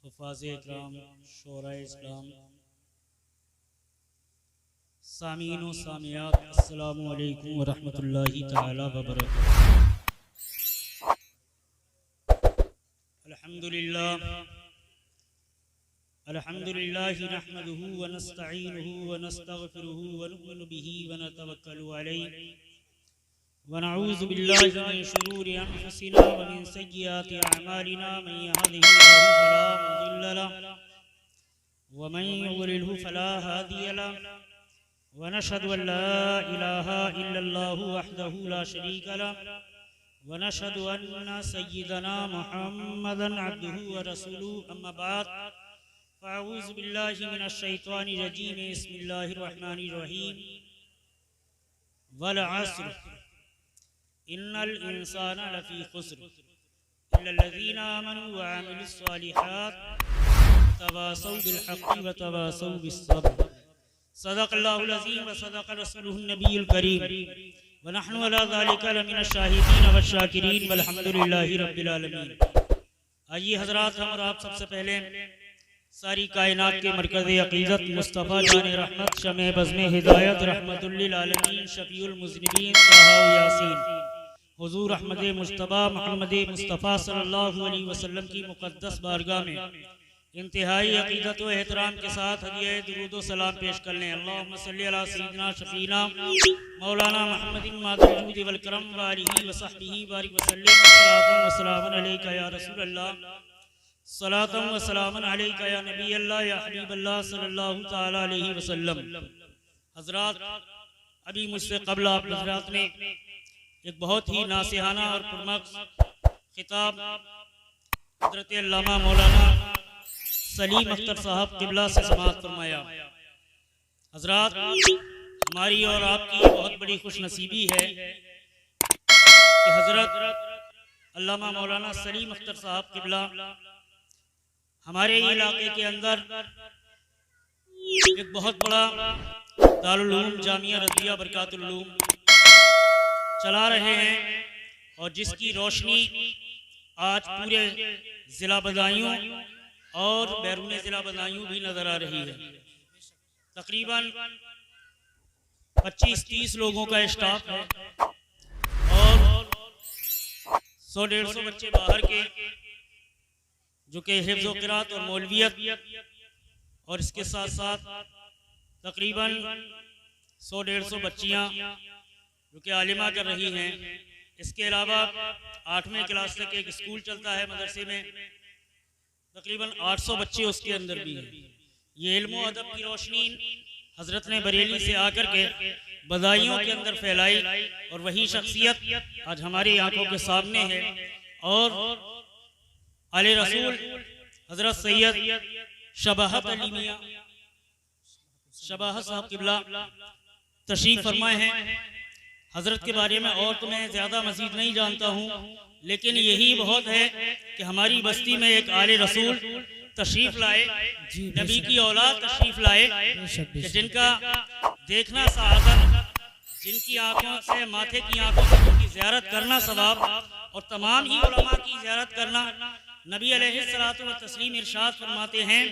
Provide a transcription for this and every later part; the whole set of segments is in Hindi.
हुफ़ाज़ इकराम, शोरा इस्लाम, सामीन व सामियात, अस्सलामु अलैकुम व रहमतुल्लाहि तआला व बरकातुहू। अल्हम्दुलिल्लाहि नहमदुहु व नस्तईनुहु व नस्तगफिरुहु व नु'मिनु बिही व नतवक्कलु अलैहि व नऊज़ु बिल्लाहि मिन शुरूरि अनफुसिना व मिन सय्यिआति अअमालिना मन यहदिहिल्लाहु फला मुदिल्ल लहु व मन युद्लिल्हु फला हादिय लहु व नशहदु अन ला इलाहा इल्लल्लाहु वहदहु ला शरीका लहु व नशहदु अन्ना सय्यिदना मुहम्मदन अब्दुहु व रसूलुहु अम्मा बाद फ़अऊज़ु बिल्लाहि मिनश शैतानिर रजीम बिस्मिल्लाहिर रहमानिर रहीम वल अस्र इन्नल इंसाना लफ़ी खुस्र इल्लल्लज़ीना आमनू व अमिलुस सालिहात तवासौ बिल हक़्क़ि व तवासौ बिस सब्र। सदक़ल्लाहुल अज़ीम व सदक़ रसूलुहुन नबियुल करीम व नहनु अला ज़ालिका लमिनश शाहिदीन व शाकिरीन वल्हम्दुलिल्लाहि रब्बिल आलमीन। आइए हज़रात, हम और आप सबसे पहले सारी कायनात के मरकज़ अक़ीदत मुस्तफ़ा जान रहमत शमे बज़्मे हिदायत रहमतुल लिल आलमीन शफ़ीउल मुज़निबीन ताहा यासीन हुज़ूर अहमद मुज्तबा मोहम्मद मुस्तफ़ा सल्लल्लाहु अलैहि वसल्लम की मुक़द्दस बारगाह में इंतहाई अक़ीदत व एहतराम के साथ हदिया दुरूद व सलाम पेश कर लें। अल्लाहुम्मा सल्लि अला सय्यिदिना शफ़ीना मौलाना मुहम्मदिन मादिल जूदि वल करम व आलिहि व सहबिहि बारिक व सल्लिम सलातन व सलामन अलैका या रसूलल्लाह सलातन व सलामन अलैका या नबी अल्लाह या हबीब अल्लाह सल्लल्लाहु तआला अलैहि वसल्लम। हज़रात, अभी मुझसे क़ब्ल आप हज़रात ने एक बहुत ही नासिहाना और पुरमग़ज़ खिताब हज़रत अल्लामा मौलाना सलीम अख्तर साहब क़िबला से समाअत फरमाया। हज़रात, हमारी और आपकी बहुत बड़ी खुशनसीबी है कि हज़रत अल्लामा मौलाना सलीम अख्तर साहब क़िबला हमारे इलाके के अंदर एक बहुत बड़ा दारुल उलूम जामिया रज़िया बरकातुल उलूम चला रहे हैं और जिसकी रोशनी आज पूरे ज़िला बदायूं और बैरून ज़िला बदायूं भी नज़र आ रही है। तकरीबन 25-30 लोगों का स्टाफ है और 100-150 बच्चे बाहर के जो कि हिफ्ज़ व क़िराअत और मौलवियत और इसके साथ साथ तकरीबन 100-150 बच्चियाँ जो कि आलिमा कर रही हैं। इसके अलावा 8वीं क्लास तक एक स्कूल चलता है मदरसे में, तकरीबन 800 बच्चे उसके अंदर भी हैं। ये इल्म व अदब की रोशनी हज़रत ने बरेली से आकर के बदायूं के अंदर फैलाई और वही शख्सियत आज हमारी आंखों के सामने है। और आले रसूल हज़रत सैयद शबाहत अली मियां शबाहत साहब क़िबला तशरीफ़ फरमाए हैं। हज़रत के बारे में और तो मैं ज़्यादा मज़ीद नहीं जानता हूँ, लेकिन यही बहुत है कि हमारी बस्ती में एक आले रसूल तशरीफ़ लाए, नबी की औलाद तशरीफ़ लाए कि जिनका देखना सआदत, जिनकी आँखों से माथे की आँखों से उनकी ज़ियारत करना सवाब और तमाम ही उलमा की ज़ियारत करना। नबी अलैहिस्सलातु व तस्लीम इरशाद फरमाते हैं,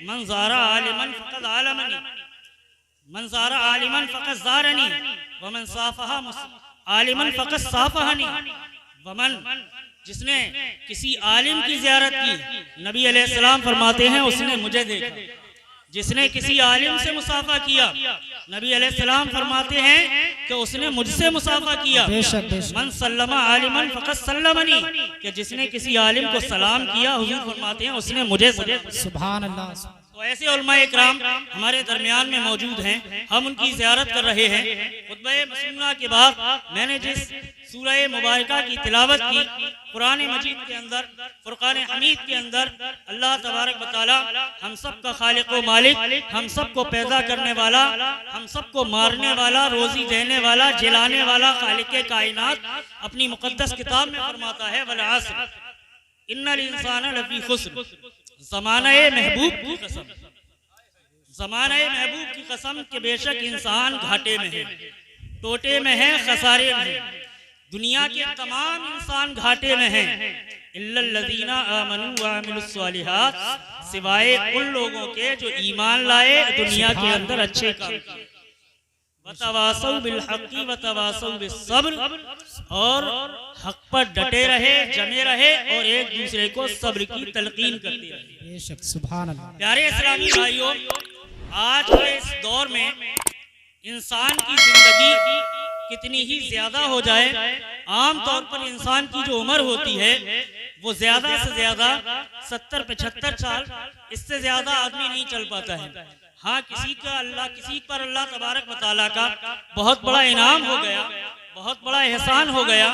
मन ज़ारा आलिमन फ़क़द आलमनी, मन ज़ारा आलिमन फ़क़द ज़ारनी व मन साफ़हा आलिमन फ़क़द साफ़हनी। वमन, जिसने किसी आलिम की ज़ियारत की, नबी अलैहिस्सलाम फरमाते हैं उसने मुझे देखा। जिसने किसी आलिम से मुसाफ़ा किया, नबी अलैहिस्सलाम फरमाते हैं कि उसने मुझसे मुसाफ़ा किया। मन सल्लमा आलिमन फ़क़द सल्लमनी, कि जिसने किसी आलिम को सलाम किया, हुज़ूर फरमाते हैं उसने मुझे सुभान अल्लाह। तो ऐसे उलमाए इकराम हमारे दरमियान में मौजूद हैं, हम उनकी ज़ियारत कर रहे हैं। खुतबा मसूना के बाद मैंने जिस सूरह मुबारका की तिलावत की, कुरान मजीद के अंदर फुरकान हमीद के अंदर अल्लाह तबारक व तआला हम सब का खालिक व मालिक, हम सब को पैदा करने वाला, हम सब को मारने वाला, रोजी देने वाला, जिलाने वाला खालिक कायनात अपनी मुक़द्दस किताब में फरमाता है, वल अस्र इन्नल इंसाना लफ़ी खुस्र। ज़माना-ए महबूब की कसम, ज़माना-ए महबूब की कसम कि बेशक इंसान घाटे में है, टोटे में है, खसारे में है। दुनिया के तमाम इंसान घाटे में हैं, इल्लल्लज़ीना आमनू व अमिलुस्सालिहात, सिवाय उन लोगों के जो ईमान लाए, दुनिया के अंदर अच्छे काम किए, वतवासौ बिल हक़्क़ि वतवासौ बिस सब्र, और हक पर डटे रहे, जमे रहे और एक दूसरे को सब्र की तलकीन करते रहे। बेशक, सुभान अल्लाह। प्यारे इस्लामी भाइयों, आज के इस दौर में इंसान की जिंदगी कितनी ही ज्यादा हो जाए, आम तौर पर इंसान की जो उम्र होती है वो ज्यादा से ज्यादा 70-75 साल, इससे ज्यादा आदमी नहीं चल पाता है। हाँ, किसी पर अल्लाह तबारक व तआला का बहुत बड़ा इनाम हो गया, बहुत बड़ा एहसान हो गया,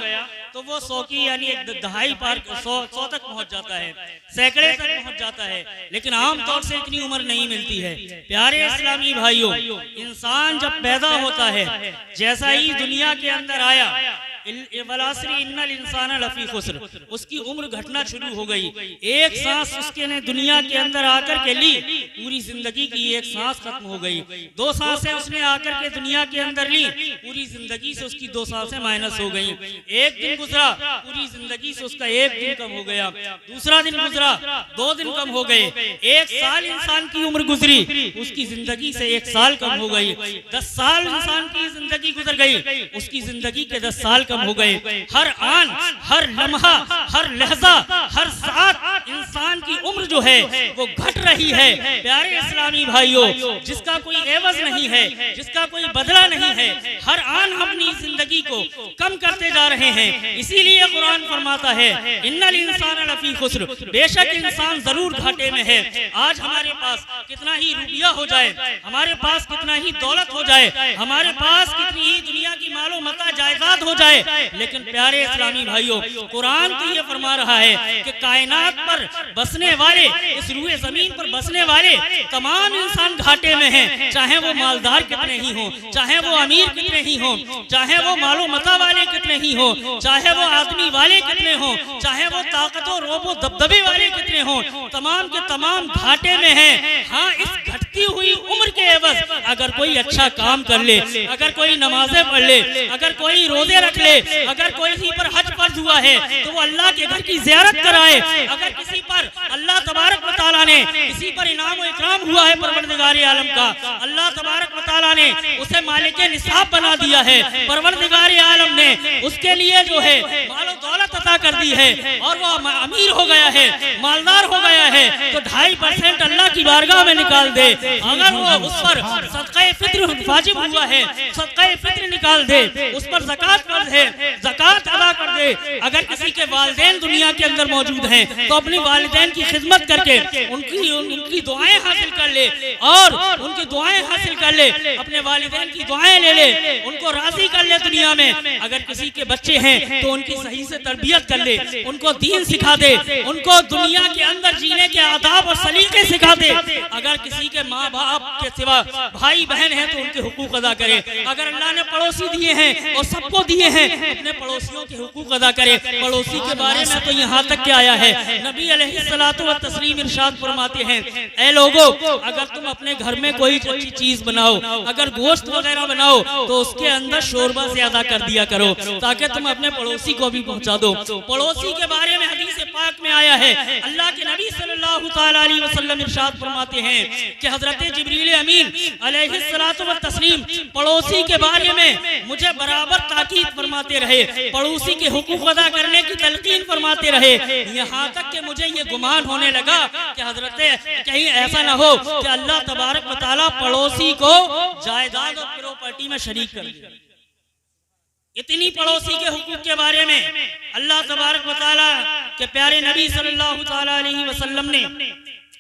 तो वो 100 की यानी एक दहाई पार 100 तक पहुंच जाता है, सैकड़े तक पहुंच जाता है, लेकिन आम तौर से इतनी उम्र नहीं मिलती है। प्यारे इस्लामी भाइयों, इंसान जब पैदा होता है, जैसा ही दुनिया के अंदर आया, वलासरी इन्नल इंसान लफी खुस्र, उसकी उम्र घटना शुरू हो गई। एक सांस उसके ने दुनिया के अंदर आकर के ली, पूरी जिंदगी की एक सांस खत्म हो गई। 2 सांसें उसने आकर के दुनिया के अंदर ली, पूरी जिंदगी से उसकी 2 सांसें माइनस हो गई। एक दिन गुजरा, पूरी जिंदगी से उसका एक दिन कम हो गया। दूसरा दिन गुजरा, 2 दिन कम हो गए। 1 साल इंसान की उम्र गुजरी, उसकी जिंदगी से 1 साल कम हो गई। 10 साल इंसान की जिंदगी गुजर गई, उसकी जिंदगी के 10 साल हो गए। हर आन, हर लम्हा, हर लहजा, हर साथ इंसान की उम्र जो है वो घट रही है। प्यारे इस्लामी भाइयों, जिसका कोई एवज नहीं है, जिसका कोई बदला नहीं है, हर आन अपनी जिंदगी को कम करते जा रहे हैं। इसीलिए कुरान फरमाता है इन्नल इंसान लफी खुस्र, बेशक इंसान जरूर घाटे में है। आज हमारे पास कितना ही रुपया हो जाए, हमारे पास कितना ही दौलत हो जाए, हमारे पास कितनी ही दुनिया की मालो मता जायदाद हो जाए, लेकिन प्यारे इस्लामी भाइयों, कुरान तो ये फरमा रहा है कि कायनात पर बसने वाले, इस रूए जमीन पर बसने वाले तमाम इंसान घाटे में हैं। चाहे वो मालदार कितने ही हों, चाहे वो अमीर कितने ही हों, चाहे वो मालो मता वाले कितने ही हों, चाहे वो आदमी वाले कितने हों, चाहे वो ताकतों रोबो दबदबे वाले कितने हों, तमाम के तमाम घाटे में हैं। हाँ, इस घटती हुई उम्र के एवज अगर कोई अच्छा काम कर ले, अगर कोई नमाजें पढ़ ले, अगर कोई रोजे रख ले, अगर कोई किसी पर हज फर्ज हुआ है तो वो अल्लाह के घर की ज़ियारत कराए। अगर किसी पर अल्लाह तबारक व तआला ने किसी पर इनाम व इकराम हुआ है परवरदिगार आलम का, अल्लाह तबारक व तआला ने उसे मालिक निसाब बना दिया है, परवरदिगार आलम ने उसके लिए जो है मालो दौलत अता कर दी है और वो अमीर हो गया है, मालदार हो गया है, तो 2.5% अल्लाह की बारगाह में निकाल दे। अगर वो उस पर सदक़े फित्र वाजिब हुआ है, सदक़े फित्र निकाल दे, उस पर ज़कात फर्ज है, ज़कात अदा कर दे। अगर किसी के वालिदैन दुनिया के अंदर मौजूद हैं तो अपनी वालिदैन की खिदमत करके उनकी दुआएं हासिल कर ले और उनकी दुआएं हासिल कर ले, अपने वालिदैन की दुआएं ले ले, उनको राजी कर ले दुनिया में। अगर किसी के बच्चे हैं तो उनकी सही से तरबियत कर ले, उनको दीन सिखा दे, उनको दुनिया के अंदर जीने के आदाब और सलीके सिखा दे। अगर किसी के माँ बाप के सिवा भाई बहन हैं तो उनके हुकूक अदा करे। अगर अल्लाह ने पड़ोसी दिए हैं और सबको दिए हैं, अपने पड़ोसियों के हुकूक अदा करे। पड़ोसी के बारे में तो यहाँ तक क्या आया है, नबी अलैहिस्सलातु व तस्लीम इरशाद फरमाते हैं, ऐ लोगों, अगर तुम अपने घर में कोई अच्छी चीज बनाओ, अगर गोश्त वगैरह बनाओ तो उसके अंदर शोरबा ज्यादा कर दिया करो ताकि तुम अपने पड़ोसी को भी पहुंचा दो। पड़ोसी के बारे में हदीस पाक में आया है, अल्लाह के नबी सल्लल्लाहु तआला अलैहि वसल्लम इरशाद फरमाते हैं कि हजरत जिब्रील अमीन अलैहिस्सलातु व तस्लीम पड़ोसी के बारे में मुझे बराबर ताकीद फरमाते रहे, पड़ोसी के हुकूक अदा करने की तलकीन फरमाते रहे। यहाँ तक कि मुझे ये गुमान होने लगा कि हजरत कहीं ऐसा ना हो कि अल्लाह तबारक व तआला पड़ोसी को जायदाद और प्रॉपर्टी में शरीक कर दे। इतनी पड़ोसी के हुकूक के बारे में अल्लाह तबारक व तआला के प्यारे नबी सल्लल्लाहु तआला अलैहि वसल्लम ने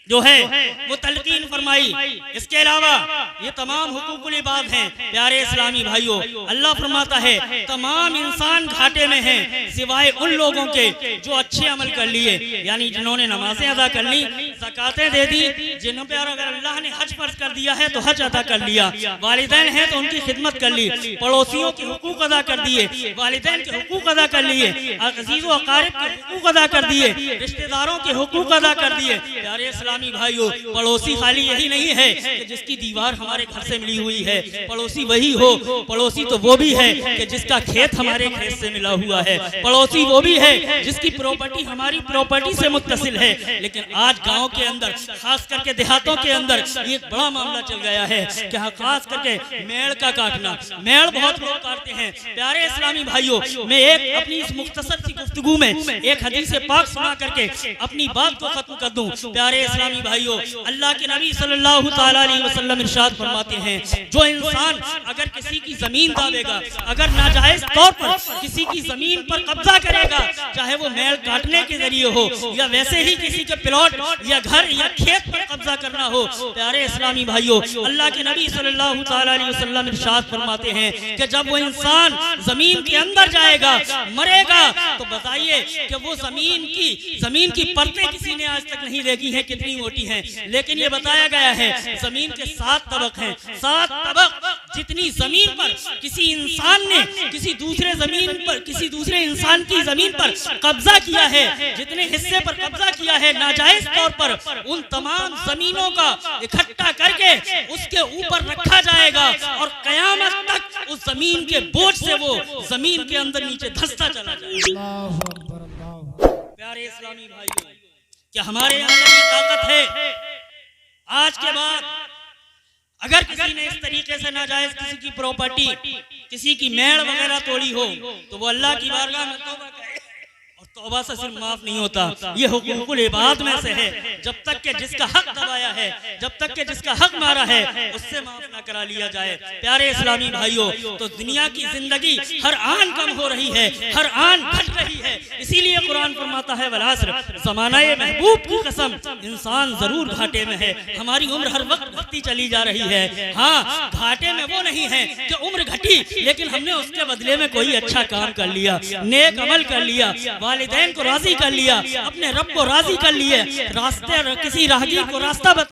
जो है वो तलकीन फरमाई। इसके अलावा ये तमाम हुकूकुल इबाद हैं। प्यारे इस्लामी भाइयों, अल्लाह फरमाता है तमाम इंसान घाटे में हैं सिवाय उन लोगों के जो अच्छे अमल कर लिए, यानी जिन्होंने नमाजें अदा कर ली, ज़कातें दे दी, जिन्हों पर अगर अल्लाह ने हज फर्ज कर दिया है तो हज अदा कर लिया, वालिदैन हैं तो उनकी खिदमत कर ली, पड़ोसियों के हुकूक अदा कर दिए, वालिदैन के हुकूक अदा कर लिए, अज़ीज़ व अक़ारिब के हुकूक अदा कर दिए, रिश्तेदारों के हुकूक अदा कर दिए। प्यारे इस्लामी भाइयों, पड़ोसी खाली यही नहीं है कि जिसकी दीवार हमारे घर से मिली हुई है, पड़ोसी वही हो, पड़ोसी तो वो भी है कि जिसका खेत हमारे खेत से मिला हुआ है, पड़ोसी वो भी है जिसकी प्रॉपर्टी हमारी प्रॉपर्टी से मुत्तसिल है। लेकिन आज गाँव के अंदर, खास करके देहातों के अंदर ये बड़ा मामला चल गया है कि खास करके मेड़ का काटना, मेड़ बहुत लोग काटते हैं। प्यारे इस्लामी भाइयों, मैं एक अपनी इस मुख्तसर सी गुफ्तगू में एक हदीस पाक सुना करके अपनी बात को खत्म कर दूं। प्यारे इस्लामी भाइयों, अल्लाह के नबी सल्लल्लाहु तआला अलैहि वसल्लम इरशाद फरमाते हैं, जो इंसान अगर किसी की जमीन दावेगा, अगर नाजायज तौर पर किसी की जमीन पर कब्जा करेगा, चाहे वो मेड़ काटने के जरिए हो या वैसे ही किसी के प्लॉट या घर या खेत पर कब्जा करना हो, प्यारे इस्लामी भाइयों, अल्लाह के नबी सल्लल्लाहु तआला अलैहि वसल्लम इरशाद फरमाते हैं कि जब वो इंसान जमीन के अंदर जाएगा, मरेगा, तो बताइए कि वो जमीन की परतें किसी ने आज तक नहीं देखी हैं कितनी मोटी हैं, लेकिन ये बताया गया है जमीन के 7 तबक हैं। 7 तबक जितनी जमीन पर किसी इंसान ने किसी दूसरे इंसान की जमीन पर कब्जा किया है, जितने हिस्से पर कब्जा किया है नाजायज तौर पर, उन तमाम जमीनों का इकट्ठा करके उसके ऊपर रखा जाएगा और कयामत तक उस जमीन के बोझ से वो जमीन के अंदर नीचे धंसता चला जाएगा। प्यारे इस्लामी भाइयों, क्या हमारे अंदर ये ताकत है? आज के बाद अगर किसी ने इस तरीके से नाजायज किसी की प्रॉपर्टी, किसी की मेड़ वगैरह तोड़ी हो, तो वो अल्लाह की बारगाह में तौबा करे, और तौबा से सिर्फ माफ नहीं होता, ये हुकूकुल इबाद में से है। जब तक के जिसका हक दबाया है, जब तक के जिसका हक मारा है, उससे माफ ना करा लिया जाए। प्यारे इस्लामी भाइयों, तो दुनिया की जिंदगी हर आन कम हो रही है, हर आन घट रही है। इसीलिए कुरान फरमाता है, वल अस्र, ज़माना-ए महबूब की कसम, इंसान जरूर घाटे में है। हमारी उम्र हर वक्त घटती चली जा रही है। हाँ, घाटे में वो नहीं है कि उम्र घटी, लेकिन हमने उसके बदले में कोई अच्छा काम कर लिया, नेक अमल कर लिया, वालिदैन को राजी कर लिया, अपने रब को राजी कर लिए, रास्ते किसी राहगीर को रास्ता